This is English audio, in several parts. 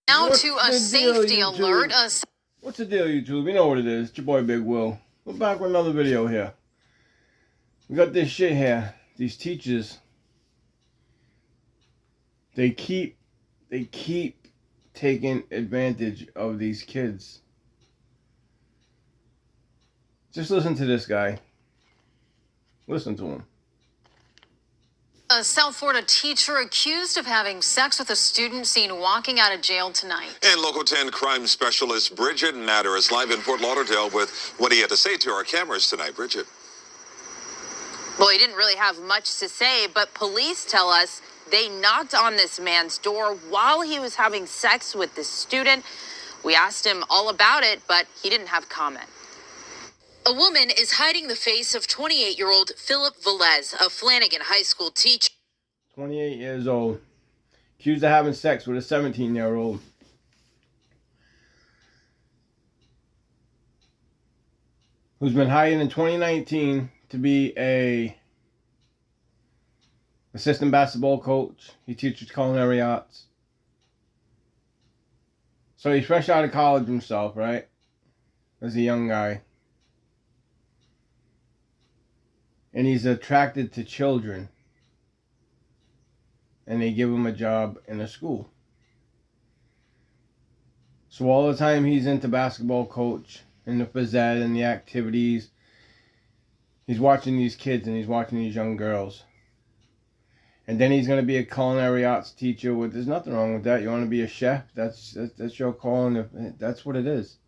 Now to a safety alert. What's the deal, YouTube? You know what it is. It's your boy Big Will. We're back with another video here. We got this shit here. These teachers, they keep taking advantage of these kids. Just listen to this guy. Listen to him. A South Florida teacher accused of having sex with a student seen walking out of jail tonight. And Local 10 crime specialist Bridget Natter is live in Fort Lauderdale with what he had to say to our cameras tonight. Bridget. Well, he didn't really have much to say, but police tell us they knocked on this man's door while he was having sex with this student. We asked him all about it, but he didn't have comment. A woman is hiding the face of 28-year-old Philip Velez, a Flanagan High School teacher. 28 years old, accused of having sex with a 17-year-old. Who's been hired in 2019 to be a assistant basketball coach. He teaches culinary arts. So he's fresh out of college himself, right? As a young guy. And he's attracted to children. And they give him a job in a school. So all the time he's into basketball coach and the phys ed and the activities, he's watching these kids and he's watching these young girls. And then he's going to be a culinary arts teacher. There's nothing wrong with that. You want to be a chef? That's your calling. That's what it is.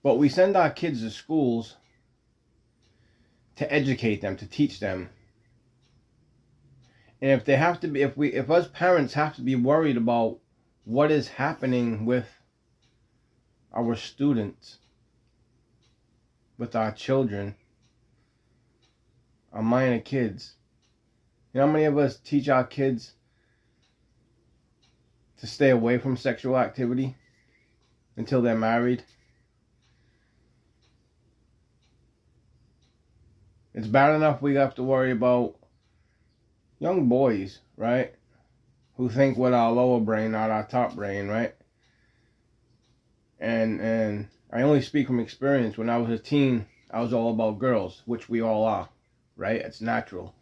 But we send our kids to schools to educate them, to teach them. And if they have to be, if us parents have to be worried about what is happening with our students, with our children, our minor kids, you know how many of us teach our kids to stay away from sexual activity until they're married? It's bad enough we have to worry about young boys, right? Who think with our lower brain, not our top brain, right? And I only speak from experience. When I was a teen, I was all about girls, which we all are, right? It's natural.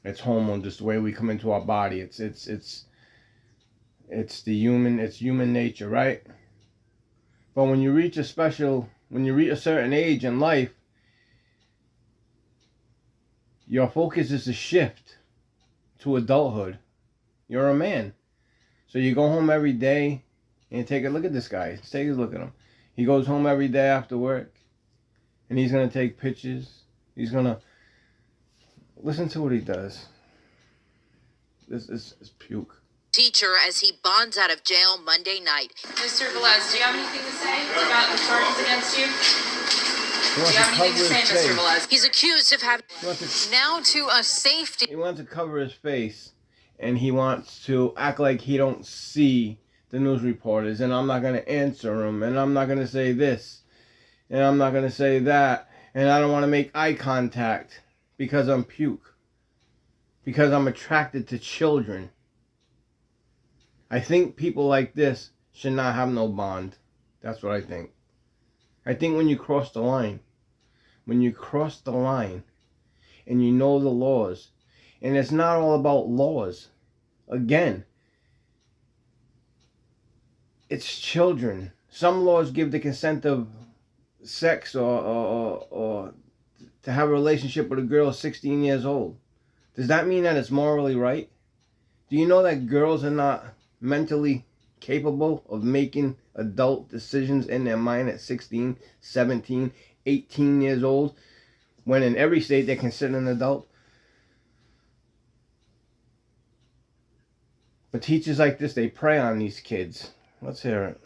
It's hormone, just the way we come into our body. It's human nature, right? But when you reach a certain age in life, your focus is to shift to adulthood. You're a man. So you go home every day and take a look at this guy. Just take a look at him. He goes home every day after work and he's going to take pictures. He's going to listen to what he does. This is puke. Teacher as he bonds out of jail Monday night. Mr. Velez, do you have anything to say about the charges against you? Do you have anything to say, Mr. Velez? He's accused of having now to a safety. He wants to cover his face, and he wants to act like he don't see the news reporters, and I'm not going to answer him, and I'm not going to say this, and I'm not going to say that, and I don't want to make eye contact because I'm puke, because I'm attracted to children. I think people like this should not have no bond. That's what I think. I think when you cross the line, and you know the laws, and it's not all about laws. Again, it's children. Some laws give the consent of sex or to have a relationship with a girl 16 years old. Does that mean that it's morally right? Do you know that girls are not mentally capable of making adult decisions in their mind at 16, 17, 18 years old, when in every state they're considered an adult? But teachers like this, they prey on these kids. Let's hear it.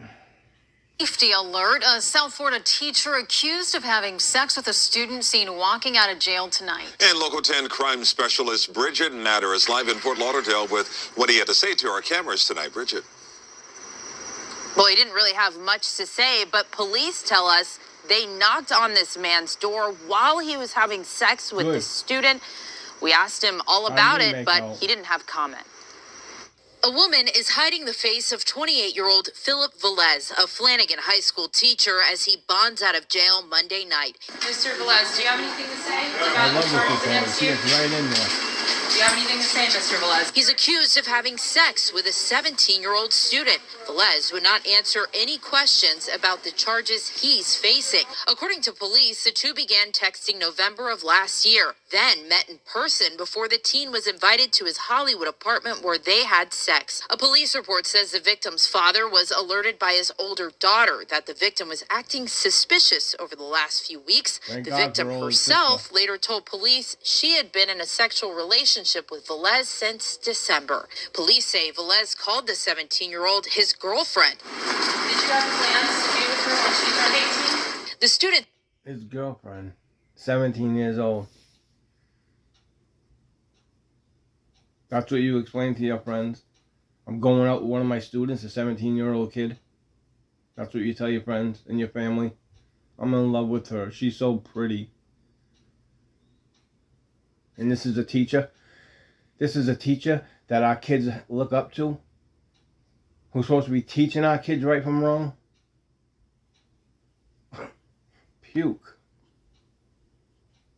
Safety alert. A South Florida teacher accused of having sex with a student seen walking out of jail tonight. And Local 10 crime specialist Bridget Natter is live in Fort Lauderdale with what he had to say to our cameras tonight. Bridget. Well, he didn't really have much to say, but police tell us they knocked on this man's door while he was having sex with this student. We asked him all about it, but he didn't have comment. A woman is hiding the face of 28-year-old Philip Velez, a Flanagan High School teacher, as he bonds out of jail Monday night. Mr. Velez, do you have anything to say I about the love charges this against She you? gets right in there. Do you have anything to say, Mr. Velez? He's accused of having sex with a 17-year-old student. Velez would not answer any questions about the charges he's facing. According to police, the two began texting November of last year, then met in person before the teen was invited to his Hollywood apartment where they had sex. A police report says the victim's father was alerted by his older daughter that the victim was acting suspicious over the last few weeks. Thank The God victim for all his herself sister. later told police she had been in a sexual relationship with Velez since December. Police say Velez called the 17-year-old his girlfriend. Did you have plans to be with her when she turned 18? The student His girlfriend, 17 years old. That's what you explain to your friends? I'm going out with one of my students, a 17-year-old kid. That's what you tell your friends and your family. I'm in love with her. She's so pretty. And this is a teacher. This is a teacher that our kids look up to. Who's supposed to be teaching our kids right from wrong. Puke.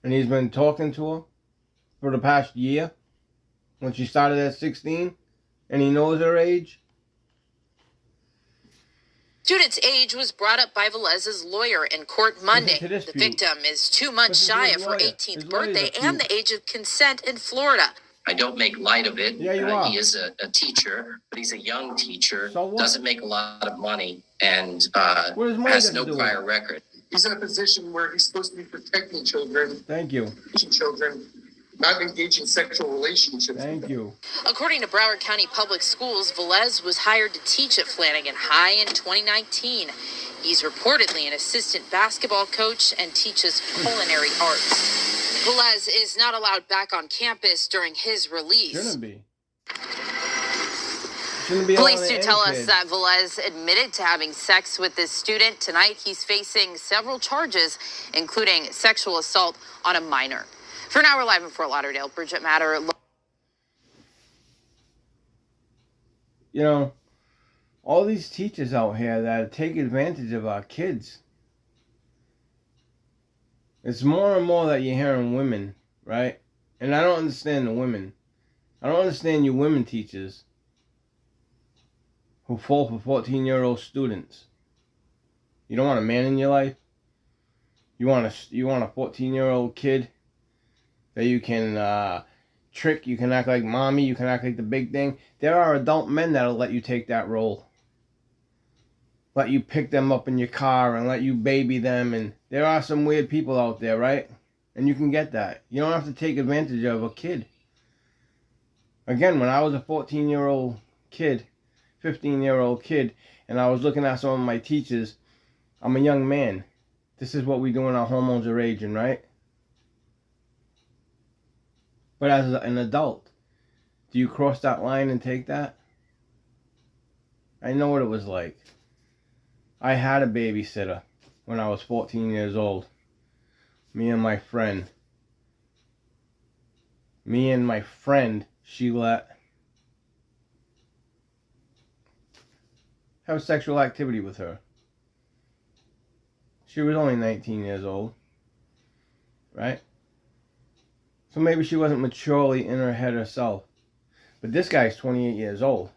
And he's been talking to her for the past year. When she started at 16. And he knows her age. student's age was brought up by Velez's lawyer in court Monday. to this The puke. victim is 2 months Listen to shy his of her lawyer. 18th His lawyer's birthday a and puke. the age of consent in Florida. I don't make light of it. Yeah, you are. He is a teacher, but he's a young teacher, So what? doesn't make a lot of money, and What does money has got to no do with prior it? record. He's in a position where he's supposed to be protecting children, Thank you. teaching children, not engaging sexual relationships. Thank with them. you. According to Broward County Public Schools, Velez was hired to teach at Flanagan High in 2019. He's reportedly an assistant basketball coach and teaches culinary arts. Velez is not allowed back on campus during his release. Shouldn't be. Shouldn't be Police allowing do any tell us kids. that Velez admitted to having sex with this student. Tonight, he's facing several charges, including sexual assault on a minor. For now, we're live in Fort Lauderdale. Bridget Matter. You know, all these teachers out here that take advantage of our kids. It's more and more that you're hearing women, right? And I don't understand the women. I don't understand you women teachers who fall for 14-year-old students. You don't want a man in your life? You want a 14-year-old kid that you can trick, you can act like mommy, you can act like the big thing. There are adult men that'll let you take that role. Let you pick them up in your car and let you baby them. And there are some weird people out there, right? And you can get that. You don't have to take advantage of a kid. Again, when I was a 14-year-old kid, 15-year-old kid, and I was looking at some of my teachers, I'm a young man. This is what we do when our hormones are aging, right? But as an adult, do you cross that line and take that? I know what it was like. I had a babysitter when I was 14 years old. Me and my friend, she let have sexual activity with her. She was only 19 years old, right? So maybe she wasn't maturely in her head herself. But this guy's 28 years old.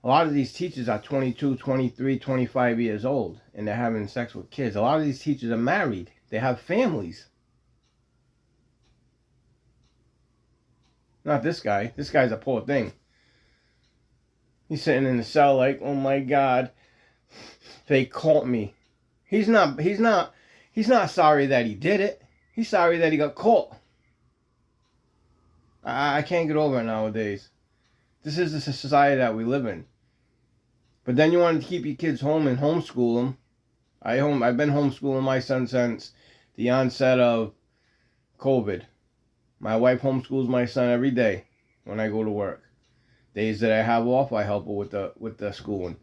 A lot of these teachers are 22, 23, 25 years old, and they're having sex with kids. A lot of these teachers are married. They have families. Not this guy. This guy's a poor thing. He's sitting in the cell like, oh my God, they caught me. He's not sorry that he did it. He's sorry that he got caught. I can't get over it nowadays. This is the society that we live in. But then you want to keep your kids home and homeschool them. I've been homeschooling my son since the onset of COVID. My wife homeschools my son every day when I go to work. Days that I have off, I help her with the schooling.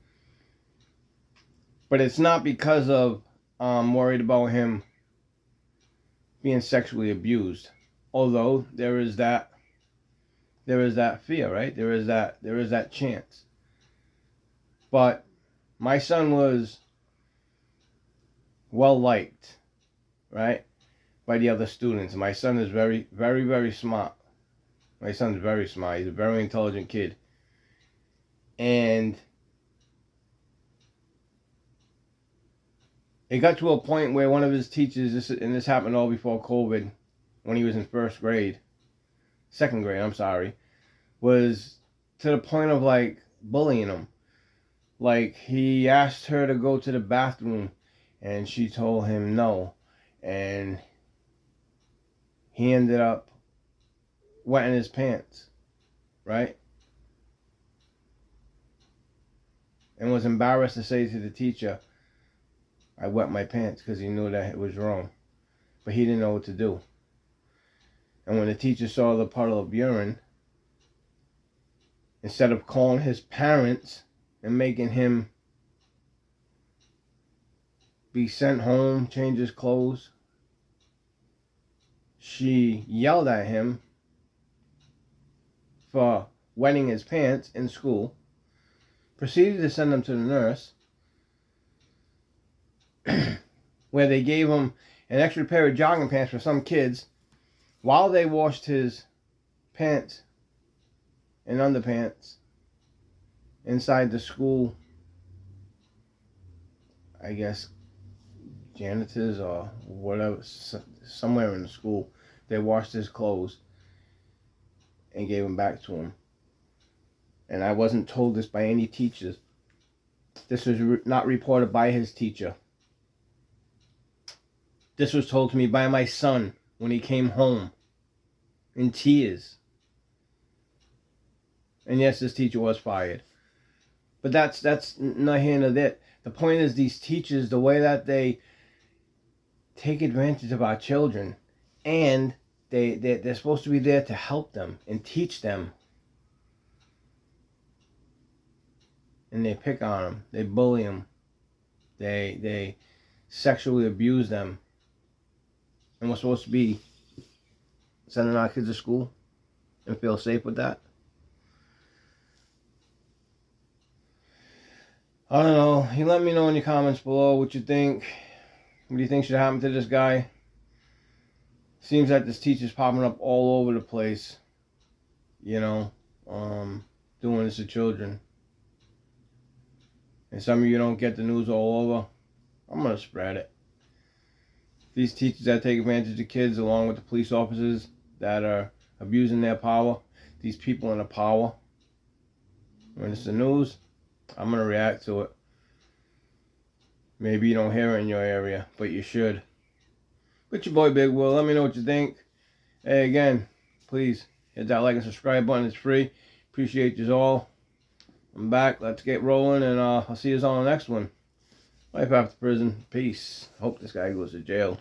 But it's not because of I'm worried about him being sexually abused. Although there is that there is that fear, right? There is that chance. But my son was well liked, right, by the other students. My son is very, very, very smart. My son's very smart. He's a very intelligent kid. And it got to a point where one of his teachers, this happened all before COVID, when he was in second grade, I'm sorry, was to the point of like bullying him. Like, he asked her to go to the bathroom and she told him no. And he ended up wetting his pants, right? And was embarrassed to say to the teacher, I wet my pants, because he knew that it was wrong. But he didn't know what to do. And when the teacher saw the puddle of urine, instead of calling his parents and making him be sent home, change his clothes, she yelled at him for wetting his pants in school, proceeded to send him to the nurse, where they gave him an extra pair of jogging pants for some kids while they washed his pants and underpants inside the school, I guess, janitors or whatever, somewhere in the school. They washed his clothes and gave them back to him. And I wasn't told this by any teachers. This was not reported by his teacher. This was told to me by my son when he came home in tears. And yes, this teacher was fired. But that's not here nor there. The point is, these teachers, the way that they take advantage of our children, and they're supposed to be there to help them and teach them, and they pick on them, they bully them, they sexually abuse them, and we're supposed to be sending our kids to school and feel safe with that. I don't know. You let me know in your comments below what you think. What do you think should happen to this guy? Seems like this teacher's popping up all over the place, you know, doing this to children. And some of you don't get the news all over. I'm going to spread it. These teachers that take advantage of kids, along with the police officers that are abusing their power, these people in the power, when it's the news, I'm going to react to it. Maybe you don't hear it in your area, but you should. But your boy Big Will, let me know what you think. Hey, again, please hit that like and subscribe button. It's free. Appreciate you all. I'm back. Let's get rolling, and I'll see you on the next one. Life after prison. Peace. Hope this guy goes to jail.